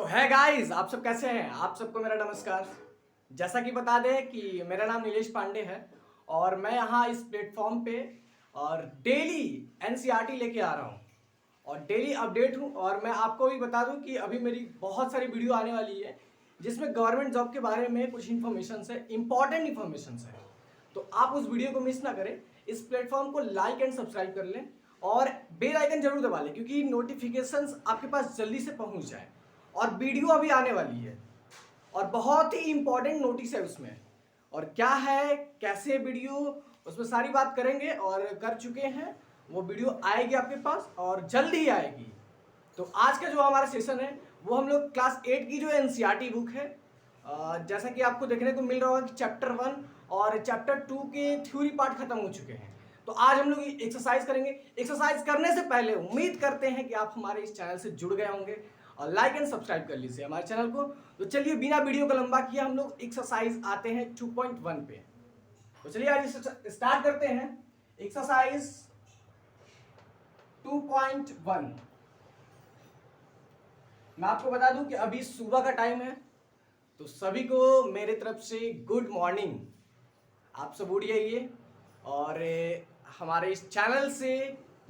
है गाइस, आप सब कैसे हैं? आप सबको मेरा नमस्कार। जैसा कि बता दें कि मेरा नाम नीलेश पांडे है और मैं यहाँ इस प्लेटफॉर्म पे और डेली एनसीईआरटी लेके आ रहा हूँ और डेली अपडेट हूँ। और मैं आपको भी बता दूँ कि अभी मेरी बहुत सारी वीडियो आने वाली है जिसमें गवर्नमेंट जॉब के बारे में कुछ इन्फॉर्मेशन है, इंपॉर्टेंट इन्फॉर्मेशन है। तो आप उस वीडियो को मिस ना करें। इस प्लेटफॉर्म को लाइक एंड सब्सक्राइब कर लें और बेल आइकन जरूर दबा लें क्योंकि नोटिफिकेशंस आपके पास जल्दी से पहुंच जाए। और वीडियो अभी आने वाली है और बहुत ही इंपॉर्टेंट नोटिस है उसमें। और क्या है, कैसे वीडियो, उसमें सारी बात करेंगे और कर चुके हैं। वो वीडियो आएगी आपके पास और जल्द ही आएगी। तो आज का जो हमारा सेशन है वो हम लोग क्लास 8 की जो एनसीईआरटी बुक है, जैसा कि आपको देखने को मिल रहा होगा कि चैप्टर 1 और चैप्टर 2 के थ्योरी पार्ट खत्म हो चुके हैं। तो आज हम लोग एक्सरसाइज करेंगे। एक्सरसाइज करने से पहले उम्मीद करते हैं कि आप हमारे इस चैनल से जुड़ गए होंगे और लाइक एंड सब्सक्राइब कर लीजिए हमारे चैनल को। तो चलिए बिना वीडियो को लंबा किया हम लोग एक्सरसाइज आते हैं 2.1 पे। तो चलिए आज स्टार्ट करते हैं एक्सरसाइज 2.1। मैं आपको बता दूं कि अभी सुबह का टाइम है, तो सभी को मेरे तरफ से गुड मॉर्निंग। आप सब उठ जाइए और हमारे इस चैनल से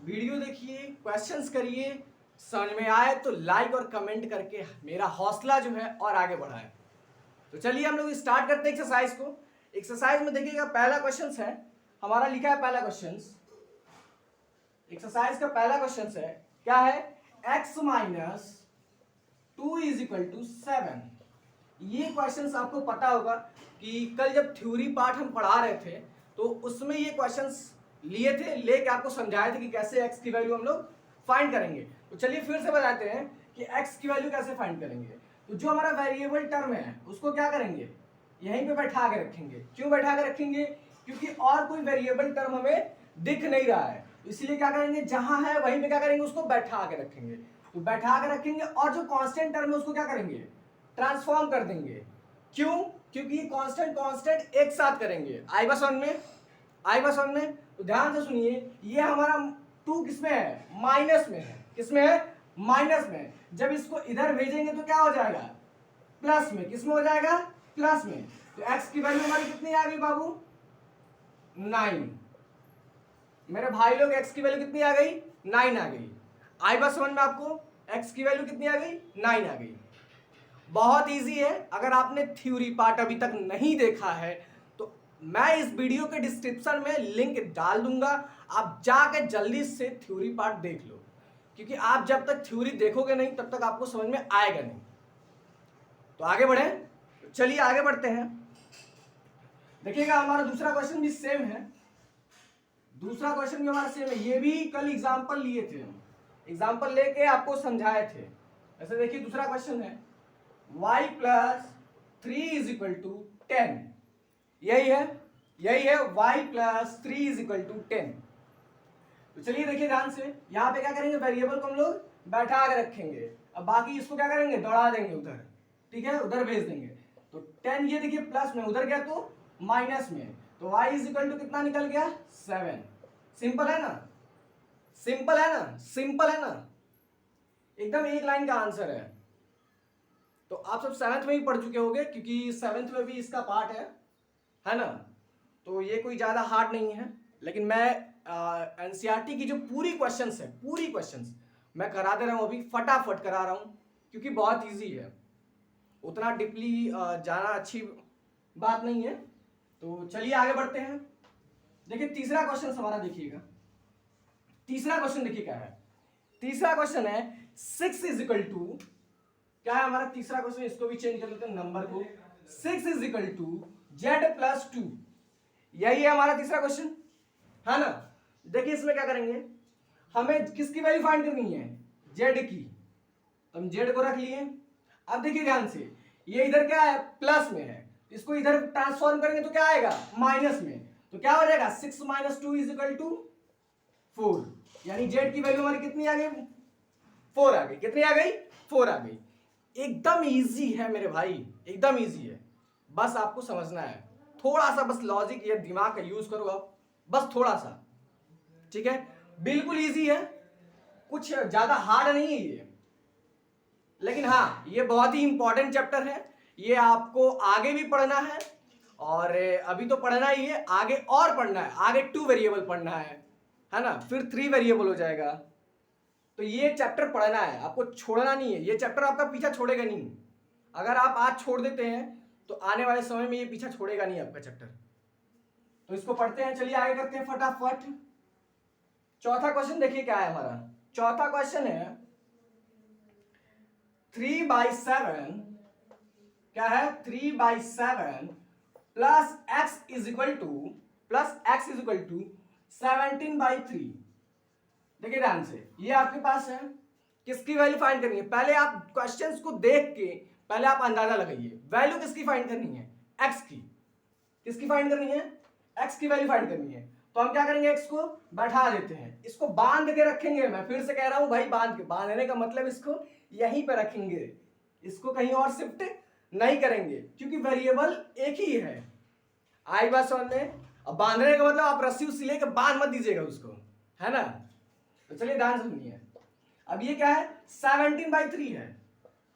वीडियो देखिए, क्वेश्चंस करिए, समझ में आए तो लाइक और कमेंट करके मेरा हौसला जो है और आगे बढ़ाए। तो चलिए हम लोग स्टार्ट करते हैं एक्सरसाइज को। एक्सरसाइज में देखिएगा पहला क्वेश्चन है हमारा, लिखा है पहला क्वेश्चन। एक्सरसाइज का पहला क्वेश्चन है, क्या है, x minus 2 is equal to 7। ये क्वेश्चंस आपको पता होगा कि कल जब थ्योरी पार्ट हम पढ़ा रहे थे तो उसमें ये क्वेश्चंस लिए थे, लेके आपको समझाए थे कि कैसे x की वैल्यू हम लोग फाइंड करेंगे। तो चलिए फिर से बताते हैं कि x की वैल्यू कैसे फाइंड करेंगे। तो जो हमारा वेरिएबल टर्म है उसको क्या करेंगे, यहीं पे बैठा के रखेंगे। क्यों बैठा के रखेंगे? क्योंकि और कोई वेरिएबल टर्म हमें दिख नहीं रहा है, इसलिए क्या करेंगे, जहां है वहीं पे क्या करेंगे, उसको बैठा के रखेंगे। तो बैठा के रखेंगे और जो कांस्टेंट टर्म है उसको क्या करेंगे, ट्रांसफॉर्म कर देंगे। क्यों? क्योंकि ये कांस्टेंट कांस्टेंट एक साथ करेंगे। आई बस वन में, आई बस वन में। तो ध्यान से सुनिए, ये हमारा 2 किसमें है, माइनस में है। किसमें है, माइनस में। जब इसको इधर भेजेंगे तो क्या हो जाएगा, प्लस में। किसमें हो जाएगा, प्लस में। तो x की वैल्यू हमारी कितनी आ गई बाबू, 9। मेरे भाई लोग x की वैल्यू कितनी आ गई, 9 आ गई। आई बस वन में आपको x की वैल्यू कितनी आ गई, 9 आ गई। बहुत इजी है। अगर आपने थ्योरी पार्ट अभी तक नहीं देखा है तो मैं इस वीडियो के डिस्क्रिप्शन में लिंक डाल दूंगा, आप जाके जल्दी से थ्योरी पार्ट देख लो, क्योंकि आप जब तक थ्योरी देखोगे नहीं तब तक आपको समझ में आएगा नहीं। तो आगे बढ़े, चलिए आगे बढ़ते हैं। देखिएगा हमारा दूसरा क्वेश्चन भी सेम है। दूसरा क्वेश्चन भी हमारा सेम है। ये भी कल एग्जांपल लिए थे, एग्जांपल लेके आपको समझाए थे। ऐसे देखिए दूसरा क्वेश्चन है, y plus 3 is equal to 10। यही है, यही है, y plus 3 is equal to 10। तो चलिए देखिए ध्यान से, यहां पे क्या करेंगे, वेरिएबल को हम लोग बैठा के रखेंगे। अब बाकी इसको क्या करेंगे, दौड़ा देंगे उधर, ठीक है, उधर भेज देंगे। तो 10 ये देखिए प्लस में, उधर गया तो माइनस में। तो y इज इक्वल टू कितना निकल गया, 7। सिंपल है ना, सिंपल है ना, सिंपल है ना, एकदम एक लाइन का आंसर है। तो आप सब 7th में ही पढ़ चुके होंगे क्योंकि 7th में भी इसका पार्ट है ना। तो ये कोई ज्यादा हार्ड नहीं है, लेकिन मैं एनसीईआरटी की जो पूरी क्वेश्चंस है, पूरी क्वेश्चंस मैं करा दे रहा हूं, अभी फटाफट करा रहा हूं क्योंकि बहुत इजी है। उतना डीपली जाना अच्छी बात नहीं है। तो चलिए आगे बढ़ते हैं। देखिए तीसरा क्वेश्चन हमारा, देखिएगा तीसरा क्वेश्चन देखिए क्या है। तीसरा क्वेश्चन है 6 इज इक्वल टू, क्या है हमारा तीसरा क्वेश्चन, इसको भी चेंज कर लेते हैं नंबर को। 6 is equal to z plus 2। यही है हमारा तीसरा क्वेश्चन, है ना। देखिए इसमें क्या करेंगे, हमें किसकी वैल्यू फाइंड करनी है, z की। तो हम z को रख लिए। अब देखिए ध्यान से, ये इधर क्या है, प्लस में है, इसको इधर ट्रांसफॉर्म करेंगे तो क्या आएगा, माइनस में। तो क्या हो जाएगा, 6 माइनस 2 इज इक्वल टू 4। यानी z की वैल्यू हमारी कितनी आ गई, 4 आ गई। कितनी आ गई, 4 आ गई। एकदम इजी है मेरे भाई, एकदम इजी है। बस आपको समझना है, थोड़ा सा बस लॉजिक या दिमाग का यूज करो आप, बस थोड़ा सा, ठीक है। बिल्कुल इजी है, कुछ ज्यादा हार्ड नहीं है ये। लेकिन हाँ ये बहुत ही इंपॉर्टेंट चैप्टर है, ये आपको आगे भी पढ़ना है और अभी तो पढ़ना ही है, आगे और पढ़ना है, आगे 2 वेरिएबल पढ़ना है ना, फिर 3 वेरिएबल हो जाएगा। तो ये चैप्टर पढ़ना है, आपको छोड़ना नहीं है, ये चैप्टर आपका पीछा छोड़ेगा नहीं। अगर आप आज छोड़ देते हैं तो आने वाले समय में ये पीछा छोड़ेगा नहीं आपका चैप्टर। तो इसको पढ़ते हैं, चलिए आगे करते हैं फटाफट। चौथा क्वेश्चन देखिए क्या है हमारा। चौथा क्वेश्चन है 3/7, क्या है 3/7 plus X is equal to 17/3। देखिए ध्यान से, ये आपके पास है, किसकी वैल्यू फाइंड करनी है। पहले आप क्वेश्चंस को देख के पहले आप अंदाजा लगाइए, वैल्यू किसकी फाइंड करनी है, एक्स की। किसकी फाइंड करनी है, एक्स की वैल्यू फाइंड करनी है। तो हम क्या करेंगे, एक्स को बैठा देते हैं, इसको बांध के रखेंगे। मैं फिर से कह रहा हूं भाई, बांधने का मतलब इसको यहीं पे रखेंगे, इसको कहीं और शिफ्ट नहीं करेंगे, क्योंकि वेरिएबल एक ही है। आई बात समझ में। अब बांधने का मतलब आप रस्सी उसी लेके बांध मत दीजिएगा उसको, है ना। तो चलिए ध्यान सुनिए, अब ये क्या है 17/3 है,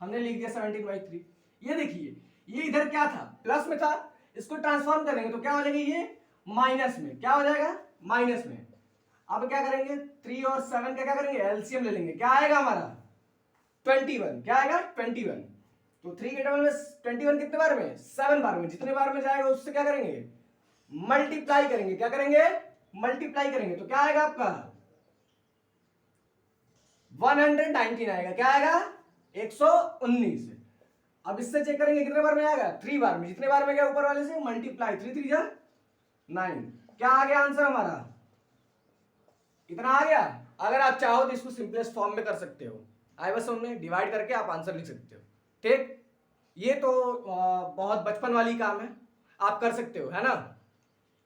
हमने लिख दिया 17/3। ये देखिए, ये इधर क्या था, प्लस में था, इसको ट्रांसफॉर्म करेंगे तो क्या हो जाएगा, ये माइनस में, क्या हो जाएगा माइनस में। अब क्या करेंगे, 3 और 7 का क्या करेंगे, एलसीएम ले लेंगे, क्या आएगा हमारा 21, क्या आएगा 21। तो 3 के डबल में 21 कितने बार में, 7 बार में, जितने बार में जाएगा उससे क्या करेंगे, मल्टीप्लाई करेंगे। क्या करेंगे, मल्टीप्लाई करेंगे, तो क्या आएगा आपका 119 आएगा, क्या आएगा 119। अब इससे चेक करेंगे कितने बार में आएगा, 3 बार में, जितने बार में गया ऊपर वाले से मल्टीप्लाई, 3 3 जा 9। क्या आ गया आंसर हमारा, इतना आ गया। अगर आप चाहो तो इसको सिंपलेस्ट फॉर्म में कर सकते हो, आई बस में डिवाइड करके आप आंसर लिख सकते हो। ठीक, ये तो बहुत बचपन वाली काम है, आप कर सकते हो, है ना।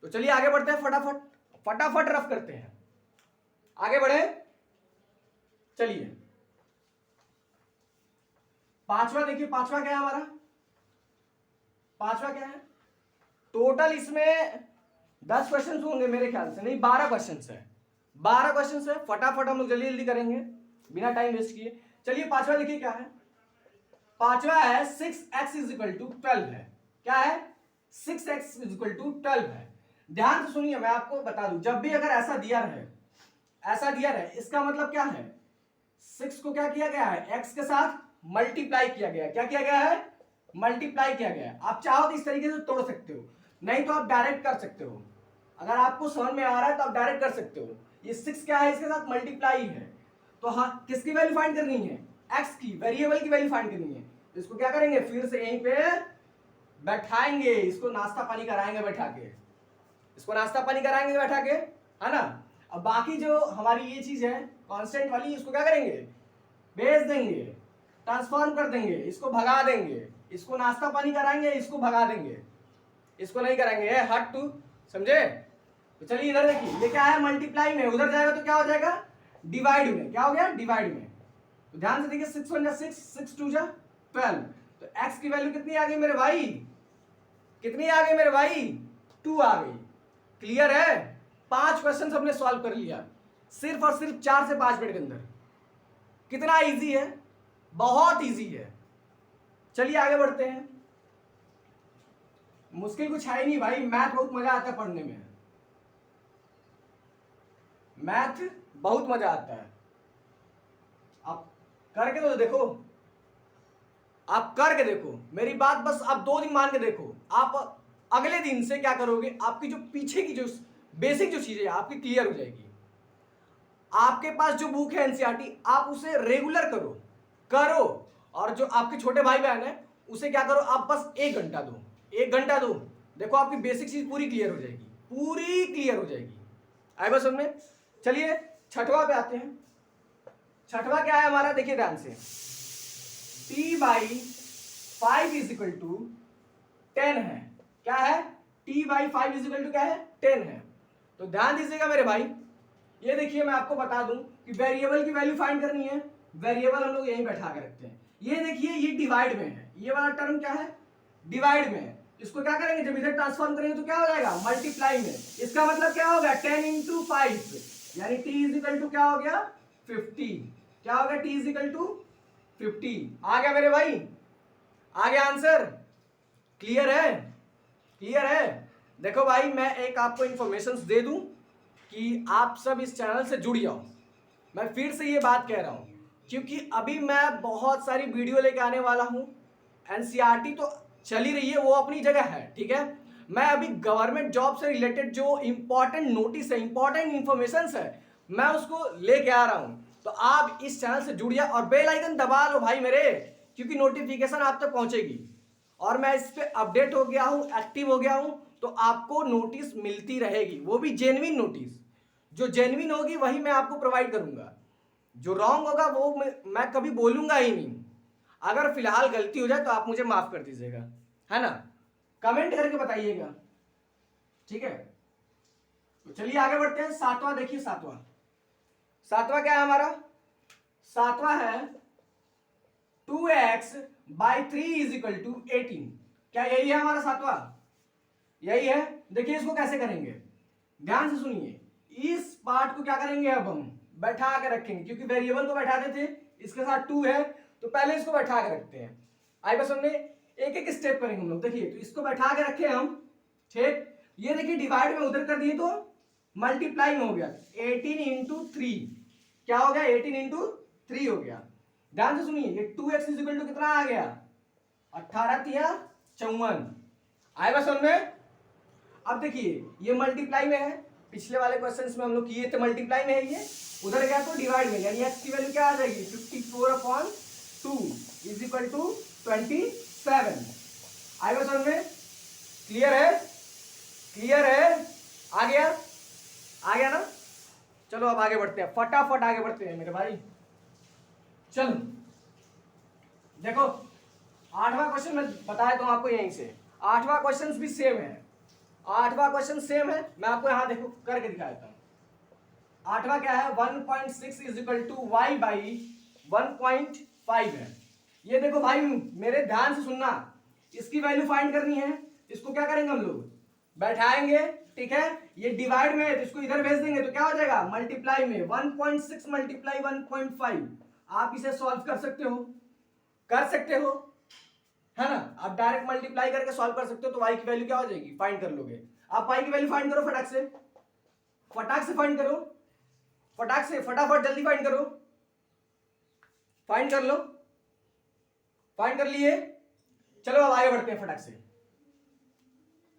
तो चलिए आगे बढ़ते हैं, फटाफट फटाफट रफ करते हैं, आगे बढ़े। चलिए पांचवा देखिए, पांचवा क्या है हमारा, पांचवा क्या है, टोटल इसमें 10 क्वेश्चन होंगे मेरे ख्याल से, नहीं 12 क्वेश्चन है, 12 क्वेश्चन है। फटाफट हम लोग जल्दी जल्दी करेंगे बिना टाइम वेस्ट किए। चलिए पांचवा देखिए क्या है, पांचवा है 6x इज इक्वल टू 12 है, क्या है 6x इज इक्वल टू 12 है। ध्यान से सुनिए, मैं आपको बता दूं, जब भी अगर ऐसा दिया है, ऐसा दिया है, इसका मतलब क्या है, 6 को क्या किया गया है, x के साथ मल्टीप्लाई किया गया है। क्या किया गया है, मल्टीप्लाई किया गया है। आप चाहो तो इस तरीके से तोड़ सकते हो, नहीं तो आप डायरेक्ट कर सकते हो। अगर आपको समझ में आ रहा है तो आप डायरेक्ट कर सकते हो। ये 6 क्या है, इसके साथ मल्टीप्लाई है, तो हाँ किसकी वैल्यू फाइंड करनी है, x की, वेरिएबल की वैल्यू फाइंड करनी है। तो इसको क्या करेंगे, फिर से यहीं पे बैठाएंगे, इसको नाश्ता पानी कराएंगे बैठा के, इसको नाश्ता पानी कराएंगे बैठा के, है ना। अब बाकी जो हमारी ये चीज है कांस्टेंट वाली, इसको क्या करेंगे, भेज देंगे, ट्रांसफॉर्म कर देंगे, इसको भगा देंगे, इसको नाश्ता पानी कराएंगे, इसको भगा देंगे, इसको नहीं कराएंगे, हट टू, समझे। तो चलिए इधर देखिए, ये क्या है मल्टीप्लाई में, उधर जाएगा तो क्या हो जाएगा डिवाइड में, क्या हो गया डिवाइड में। तो ध्यान से देखिए, 6 1 जा 6, 6 2 जा 12। तो x की वैल्यू कितनी आ गई मेरे भाई, कितनी आ गई मेरे भाई, 2 आ गई। क्लियर है, 5 क्वेश्चन हमने सॉल्व कर लिया सिर्फ और सिर्फ 4 से 5 मिनट के अंदर। कितना इजी है, बहुत इजी है। चलिए आगे बढ़ते हैं, मुश्किल कुछ है ही नहीं भाई, मैथ बहुत मजा आता है पढ़ने में, मैथ बहुत मजा आता है। आप करके तो देखो, आप करके देखो, मेरी बात बस आप 2 दिन मान के देखो, आप अगले दिन से क्या करोगे, आपकी जो पीछे की जो बेसिक जो चीजें आपकी क्लियर हो जाएगी। आपके पास जो बुक है एनसीईआरटी, आप उसे रेगुलर करो, और जो आपके छोटे भाई बहन है उसे क्या करो, आप बस 1 घंटा दो, 1 घंटा दो, देखो आपकी बेसिक चीज पूरी क्लियर हो जाएगी, पूरी क्लियर हो जाएगी। आए बस समझ में। चलिए छठवा पे आते हैं, छठवा क्या है हमारा, देखिए ध्यान से, t/5 इज इक्वल टू 10 है, क्या है t/5 इज इक्वल टू क्या है 10 है। तो ध्यान दीजिएगा मेरे भाई, ये देखिए मैं आपको बता दूं कि वेरिएबल की वैल्यू फाइंड करनी है, वेरिएबल हम लोग यहीं बैठा के रखते हैं। ये देखिए ये डिवाइड में है, ये वाला टर्म क्या है डिवाइड में है, इसको क्या करेंगे जब इधर ट्रांसफॉर्म करेंगे तो क्या हो जाएगा मल्टीप्लाई में। इसका मतलब क्या होगा 10 × 5, यानी t इज इक्वल टू क्या हो गया 50, क्या हो गया t इज इक्वल टू 50 आ गया मेरे भाई, आ गया आंसर। क्लियर है, क्लियर है। देखो भाई मैं एक आपको इंफॉर्मेशन दे दूं कि आप सब इस चैनल से जुड़ जाओ। मैं फिर से ये बात कह रहा हूं क्योंकि अभी मैं बहुत सारी वीडियो लेके आने वाला हूं। एनसीईआरटी तो चल ही रही है, वो अपनी जगह है, ठीक है। मैं अभी गवर्नमेंट जॉब से रिलेटेड जो इंपॉर्टेंट नोटिस है, इंपॉर्टेंट इंफॉर्मेशन है, मैं उसको लेके आ रहा हूं। तो आप इस चैनल से जुड़ जाए और बेल आइकन दबा लो भाई मेरे, क्योंकि नोटिफिकेशन आप तक पहुंचेगी। और मैं इस पे अपडेट हो गया हूं, एक्टिव हो गया हूं, तो आपको नोटिस मिलती रहेगी, वो भी जेन्युइन नोटिस। जो जेन्युइन होगी वही मैं आपको प्रोवाइड करूंगा, जो रॉन्ग होगा वो मैं कभी बोलूंगा ही नहीं। अगर फिलहाल गलती हो जाए तो आप मुझे माफ कर दीजिएगा, है ना। कमेंट करके बताइएगा, ठीक है। तो चलिए आगे बढ़ते हैं। सातवां देखिए, सातवां क्या है हमारा? सातवां है 2x by 3 is equal to 18। क्या यही है हमारा सातवां? यही है। देखिए इसको कैसे करेंगे, ध्यान से सुनिए। इस पार्ट को क्या करेंगे, अब हम बैठा के रखेंगे, क्योंकि वेरिएबल को बैठाते थे, इसके साथ 2 है तो पहले इसको बैठा के रखते हैं। आई बस हमने एक एक स्टेप करेंगे हम लोग। देखिए तो इसको बैठा के रखे हम, ठीक। ये देखिए डिवाइड में उधर कर दिए तो मल्टीप्लाई में हो गया, 18 इंटू 3 क्या हो गया, 18 इंटू 3 हो गया। ध्यान से सुनिए, ये 2x इज इक्वल टू कितना आ गया, 18 तिया 54। आए बस हमने। अब देखिए ये मल्टीप्लाई में है, पिछले वाले क्वेश्चंस में हम लोग किए थे मल्टीप्लाई में है, ये उधर गया तो डिवाइड में, यानी x की वैल्यू क्या आ जाएगी, 54/2 इज इक्वल टू 27। आए बस हमने। क्लियर है, क्लियर है, आ गया, आ गया ना। चलो अब आगे बढ़ते हैं, फटाफट आगे बढ़ते हैं मेरे भाई। चलो देखो आठवां क्वेश्चन मैं बताया तो आपको यहीं से, आठवां क्वेश्चन भी सेम है, आठवां क्वेश्चन सेम है। मैं आपको यहां देखो करके दिखा देता हूं। आठवां क्या है, 1.6 is equal to Y by 1.5 है। ये देखो भाई मेरे ध्यान से सुनना, इसकी वैल्यू फाइंड करनी है। इसको क्या करेंगे हम लोग, बैठाएंगे, ठीक है। ये डिवाइड में है तो इसको इधर भेज देंगे तो क्या हो जाएगा, मल्टीप्लाई में 1.6 मल्टीप्लाई 1.5। आप इसे सॉल्व कर सकते हो, कर सकते हो, है ना। आप डायरेक्ट मल्टीप्लाई करके सॉल्व कर सकते हो, तो y की वैल्यू क्या हो जाएगी, फाइंड कर लोगे। आप y की वैल्यू फाइंड करो, फटाक से, फटाक से फाइंड करो, फटाक से, फटाफट जल्दी फाइंड करो, फाइंड कर लो, फाइंड कर लिए। चलो अब आगे बढ़ते हैं फटाक से।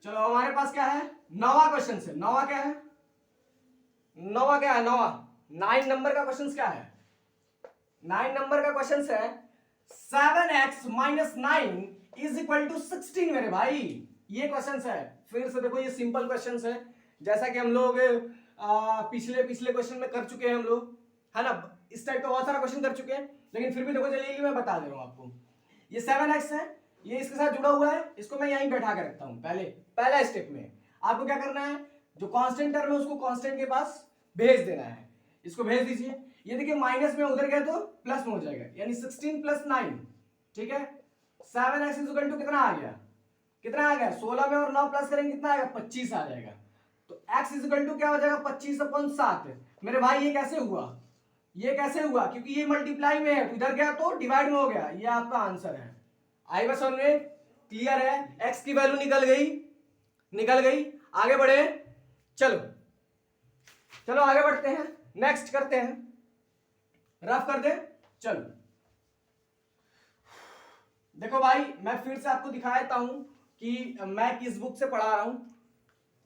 चलो हमारे पास क्या है, नौवां क्वेश्चन से। नौवां क्या है, नौवां क्या है, नौवां 9 नंबर का क्वेश्चन क्या है, 9 नंबर का क्वेश्चन है 7x minus 9 is equal to 16 मेरे भाई। ये क्वेश्चन है, फिर से देखो ये सिंपल क्वेश्चन है, जैसा कि हम लोग पिछले क्वेश्चन में कर चुके हैं हम लोग, है ना। इस टाइप का बहुत सारा क्वेश्चन कर चुके हैं, लेकिन फिर भी देखो चलिए मैं बता दे रहा हूं आपको। ये 7x है, ये इसके साथ जुड़ा हुआ है, इसको मैं यहीं बैठा के रखता हूं। पहला स्टेप में आपको क्या करना है, जो कांस्टेंट टर्म है उसको कांस्टेंट के पास भेज देना है, इसको भेज दीजिए। ये देखिए माइनस में उधर गया तो प्लस में हो जाएगा, यानी 16 प्लस 9, ठीक है। 7x इज इक्वल टू कितना आ गया, कितना आ गया, 16 में और 9 प्लस करेंगे कितना आएगा, 25 आ जाएगा। तो x इज इक्वल टू क्या हो जाएगा, 25/7। मेरे भाई ये कैसे हुआ, ये कैसे हुआ, क्योंकि ये मल्टीप्लाई में है तो इधर गया तो डिवाइड में हो गया। ये आपका आंसर है। आई बस में क्लियर है, x की वैल्यू निकल गई, निकल गई। आगे बढ़े, चलो चलो आगे बढ़ते हैं, नेक्स्ट करते हैं, रफ कर दे। चलो देखो भाई मैं फिर से आपको दिखा देता हूं कि मैं किस बुक से पढ़ा रहा हूं,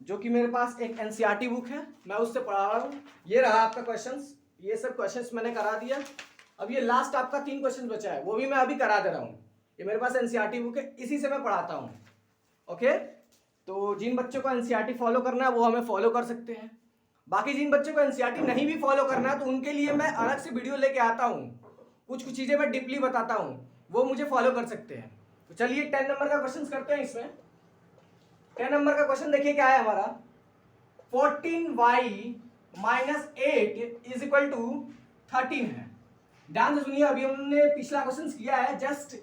जो कि मेरे पास एक एनसीईआरटी बुक है, मैं उससे पढ़ा रहा हूं। ये रहा आपका क्वेश्चंस, ये सब क्वेश्चंस मैंने करा दिया। अब ये लास्ट आपका 3 क्वेश्चन बचा है, वो भी मैं अभी करा दे रहा हूं। ये मेरे पास एनसीईआरटी बुक है, इसी से मैं पढ़ाता हूं। ओके, तो जिन बच्चों को एनसीईआरटी फॉलो करना है वो हमें फॉलो कर सकते हैं। बाकी जिन बच्चों को एनसीईआरटी नहीं भी फॉलो करना है तो उनके लिए मैं अलग से वीडियो लेके आता हूं, कुछ कुछ चीजें मैं डीपली बताता हूं, वो मुझे फॉलो कर सकते हैं। तो चलिए 10 नंबर का क्वेश्चन करते हैं। इसमें 10 नंबर का क्वेश्चन देखिए क्या है हमारा, 14y minus 8 is equal to 13 है। ध्यान से सुनिए, अभी हमने पिछला क्वेश्चन किया है, जस्ट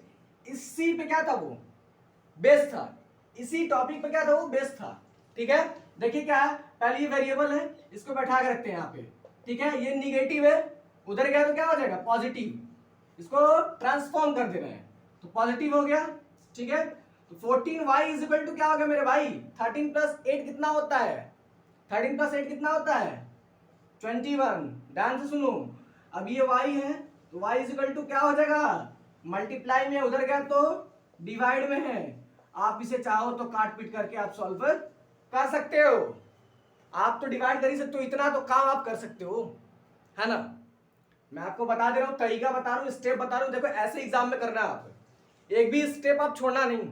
इसी पे क्या था, वो बेस था, इसी टॉपिक पे क्या था, वो बेस था, ठीक है। देखिए क्या है, पहले ये वेरिएबल है, इसको बैठा के रखते हैं यहाँ पे, ठीक है। ये निगेटिव है, उधर गया तो क्या हो जाएगा, पॉजिटिव, इसको ट्रांसफॉर्म कर दे रहे हैं, तो पॉजिटिव हो गया, ठीक है। तो 14y इज इक्वल टू क्या हो गया मेरे भाई, 13 प्लस 8 कितना होता है, 13 प्लस 8 कितना होता है 21। ध्यान से सुनो, अब ये y है तो y इज इक्वल टू क्या हो जाएगा, मल्टीप्लाई में उधर गया तो डिवाइड में है। आप इसे चाहो तो काट पीट करके आप सॉल्व कर सकते हो, आप तो डिवाइड कर ही सकते हो, इतना तो काम आप कर सकते हो, है ना। मैं आपको बता दे रहा हूँ, तरीका बता रहा हूँ, स्टेप बता रहा हूँ, देखो ऐसे एग्जाम में करना है आप, एक भी स्टेप आप छोड़ना नहीं,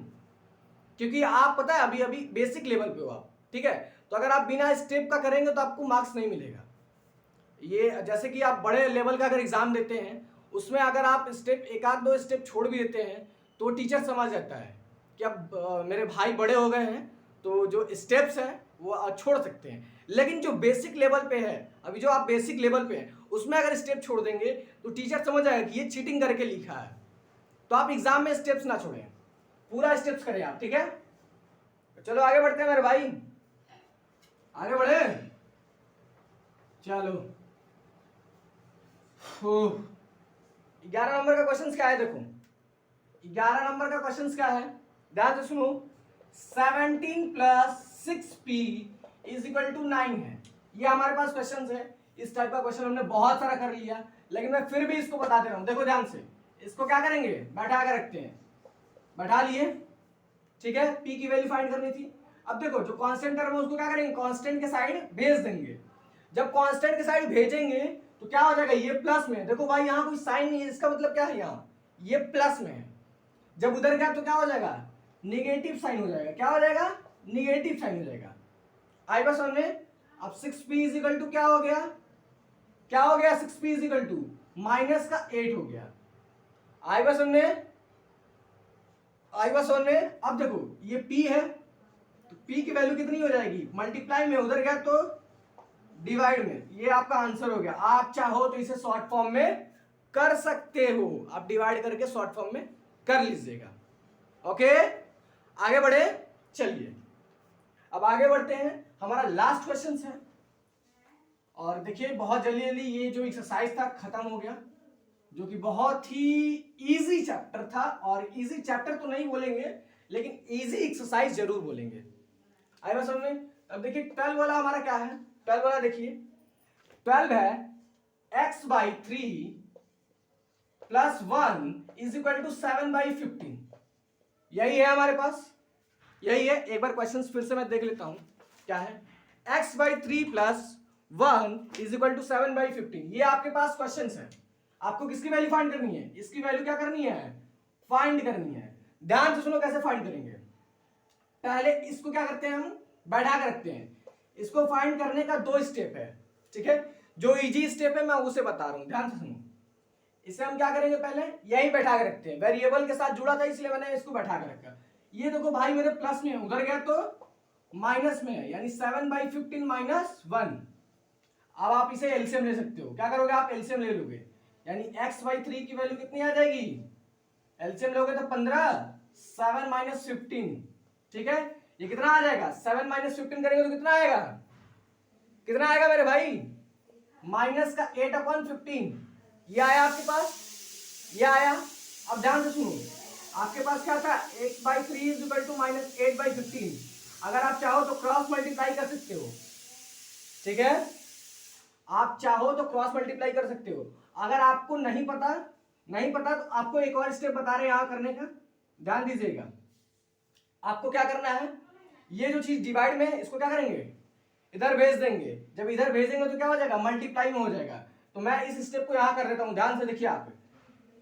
क्योंकि आप पता है अभी अभी बेसिक लेवल पे हो आप, ठीक है। तो अगर आप बिना स्टेप का करेंगे तो आपको मार्क्स नहीं मिलेगा। ये जैसे कि आप बड़े लेवल का अगर एग्जाम देते हैं, उसमें अगर आप स्टेप एक आध दो स्टेप छोड़ भी देते हैं तो टीचर समझ जाता है कि अब मेरे भाई बड़े हो गए हैं, तो जो स्टेप्स हैं वो छोड़ सकते हैं। लेकिन जो बेसिक लेवल पे है, अभी जो आप बेसिक लेवल पे हैं उसमें अगर स्टेप छोड़ देंगे तो टीचर समझ आएगा कि ये चीटिंग करके लिखा है। तो आप एग्जाम में स्टेप्स ना छोड़ें, पूरा स्टेप्स करें आप, ठीक है। चलो आगे बढ़ते हैं मेरे भाई, आगे बढ़े, चलो। 11 नंबर का क्वेश्चन क्या है, देखो 11 नंबर का क्वेश्चन क्या है, ध्यान से सुनो। 17 plus 6p is equal to 9 है, ये हमारे पास क्वेश्चन है। इस टाइप का क्वेश्चन हमने बहुत सारा कर लिया, लेकिन मैं फिर भी इसको बता दे रहा हूं, देखो ध्यान से। इसको क्या करेंगे, बैठा कर रखते हैं, बैठा लिए, ठीक है। p की वैल्यू फाइंड करनी थी। अब देखो जो कांस्टेंट टर्म है उसको क्या करेंगे, कांस्टेंट के साइड भेज देंगे। जब कांस्टेंट के साइड भेजेंगे तो क्या हो जाएगा, ये प्लस में, देखो भाई यहाँ कोई साइन नहीं है, इसका मतलब क्या है, यहाँ ये प्लस में है। जब उधर गया तो क्या हो जाएगा, निगेटिव साइन हो जाएगा, क्या हो जाएगा, निगेटिव साइन हो जाएगा। आई बस हमने, अब 6p इज इक्वल टू क्या हो गया, क्या हो गया, 6p is equal to minus का 8 हो गया। आई बस हमने, अब देखो ये p है तो p की वैल्यू कितनी हो जाएगी, मल्टीप्लाई में उधर गया तो डिवाइड में, ये आपका आंसर हो गया। आप चाहो तो इसे शॉर्ट फॉर्म में कर सकते हो, आप डिवाइड करके शॉर्ट फॉर्म में कर लीजिएगा, ओके। आगे बढ़े, चलिए अब आगे बढ़ते हैं, हमारा लास्ट क्वेश्चन है। और देखिए बहुत जल्दी जल्दी ये जो एक्सरसाइज था खत्म हो गया, जो कि बहुत ही इजी चैप्टर था। और इजी चैप्टर तो नहीं बोलेंगे, लेकिन इजी एक्सरसाइज जरूर बोलेंगे। आई बस समझ में। अब देखिए 12 वाला हमारा क्या है, 12 वाला देखिए 12 है x/3 plus 1 is equal to 7/15, यही है हमारे पास, यही है। एक बार क्वेश्चन फिर से मैं देख लेता हूं क्या है, x/3 plus 1 is equal to 7/15, ये आपके पास क्वेश्चन है। आपको किसकी वैल्यू फाइंड करनी है, इसकी वैल्यू क्या करनी है, फाइंड करनी है। ध्यान से सुनो कैसे फाइंड करेंगे। पहले इसको क्या करते हैं, हम बैठा कर रखते हैं। इसको फाइंड करने का 2 स्टेप है, ठीक है। जो इजी स्टेप है मैं उसे बता रहा हूं, ध्यान से सुनो। इसे हम क्या करेंगे, पहले यही बैठा कर रखते हैं, वेरिएबल के साथ जुड़ा था इसलिए मैंने इसको बैठा कर रखा। ये देखो भाई मेरे प्लस में है, उधर गया तो माइनस में है, यानी 7/15 माइनस 1। अब आप इसे एलसीएम ले सकते हो, क्या करोगे आप, एलसीएम ले लोगे, यानी x/3 की वैल्यू कितनी आ जाएगी, एलसीएम लोगे तो 15, 7 - 15, ठीक है। ये कितना आ जाएगा, 7 - 15 करेंगे तो कितना आएगा, कितना आएगा मेरे भाई, माइनस का 8/15, ये आया आपके पास, ये आया। अब ध्यान से सुनो, आपके पास क्या था, x/3 is equal to minus 8/15। अगर आप चाहो तो क्रॉस मल्टीप्लाई कर सकते हो, ठीक है। आप चाहो तो क्रॉस मल्टीप्लाई कर सकते हो। अगर आपको नहीं पता तो आपको एक और स्टेप बता रहे हैं यहां करने का, ध्यान दीजिएगा। आपको क्या करना है, ये जो चीज डिवाइड में है इसको क्या करेंगे, इधर भेज देंगे। जब इधर भेजेंगे तो क्या हो जाएगा, मल्टीप्लाई में हो जाएगा। तो मैं इस स्टेप को यहां कर देता हूं, ध्यान से देखिए आप।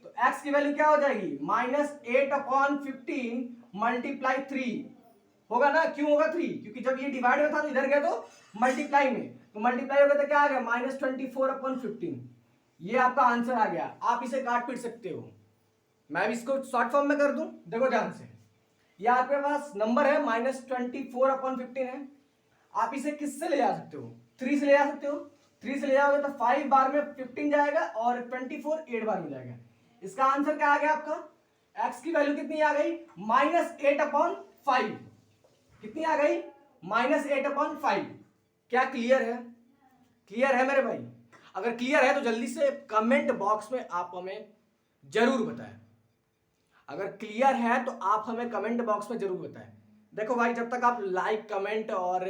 तो x की वैल्यू क्या हो जाएगी, -8/15 मल्टीप्लाई 3 होगा ना, क्यों होगा 3, क्योंकि जब ये डिवाइड में था तो इधर गया तो मल्टीप्लाई में, तो मल्टीप्लाई हो गया तो क्या आ गया, -24/15। ये आपका आंसर आ गया। आप इसे काट पीट सकते हो, मैं भी इसको शॉर्ट फॉर्म में कर दूं, देखो ध्यान से। ये आपके पास नंबर है -24/15 है। आप इसे किससे ले जा सकते हो, 3 से ले जा सकते हो। 3 से ले जाओगे तो 5 बार में 15 जाएगा और 24 8 बार में जाएगा। इसका आंसर क्या आ गया आपका, x की वैल्यू कितनी आ गई, -8/5। कितनी आ गई, -8/5। क्या क्लियर है, क्लियर है मेरे भाई। अगर क्लियर है तो जल्दी से कमेंट बॉक्स में आप हमें जरूर बताएं। अगर क्लियर है तो आप हमें कमेंट बॉक्स में जरूर बताएं। देखो भाई, जब तक आप लाइक कमेंट और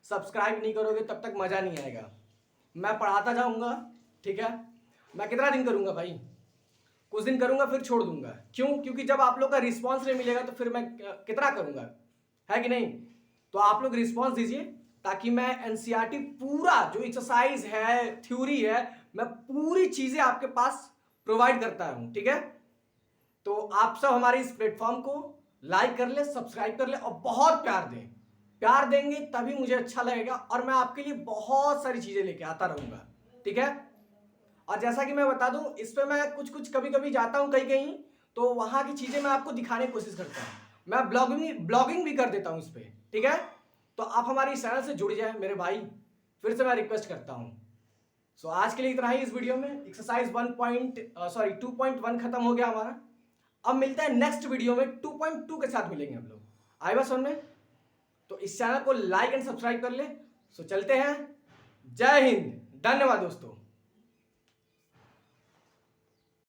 सब्सक्राइब नहीं करोगे तब तक मजा नहीं आएगा। मैं पढ़ाता जाऊंगा, ठीक है। मैं कितना दिन करूंगा भाई, कुछ दिन करूंगा फिर छोड़ दूंगा। क्यों? क्योंकि जब आप लोग का रिस्पॉन्स नहीं मिलेगा तो फिर मैं कितना करूंगा, है कि नहीं। तो आप लोग रिस्पॉन्स दीजिए ताकि मैं एनसीईआरटी पूरा जो एक्सरसाइज है, थ्योरी है, मैं पूरी चीजें आपके पास प्रोवाइड करता हूं, ठीक है। तो आप सब हमारे इस प्लेटफॉर्म को लाइक कर ले, सब्सक्राइब कर ले और बहुत प्यार दें। प्यार देंगे तभी मुझे अच्छा लगेगा और मैं आपके लिए बहुत सारी चीजें लेके आता रहूंगा, ठीक है। और जैसा कि मैं बता दूं, इस पे मैं कुछ कभी कभी जाता हूं कहीं कहीं, तो वहां की चीजें मैं आपको दिखाने की कोशिश करता हूं। मैं ब्लॉगिंग भी कर देता हूं इस पे, ठीक है। तो आप हमारी इस चैनल से जुड़ जाए मेरे भाई, फिर से मैं रिक्वेस्ट करता हूं। सो आज के लिए इतना ही इस वीडियो में। एक्सरसाइज 2.1 खत्म हो गया हमारा। अब मिलते हैं नेक्स्ट वीडियो में 2.2 के साथ मिलेंगे हम लोग। आए बस समझ में? तो इस चैनल को लाइक एंड सब्सक्राइब कर ले। सो चलते हैं। जय हिंद, धन्यवाद दोस्तों।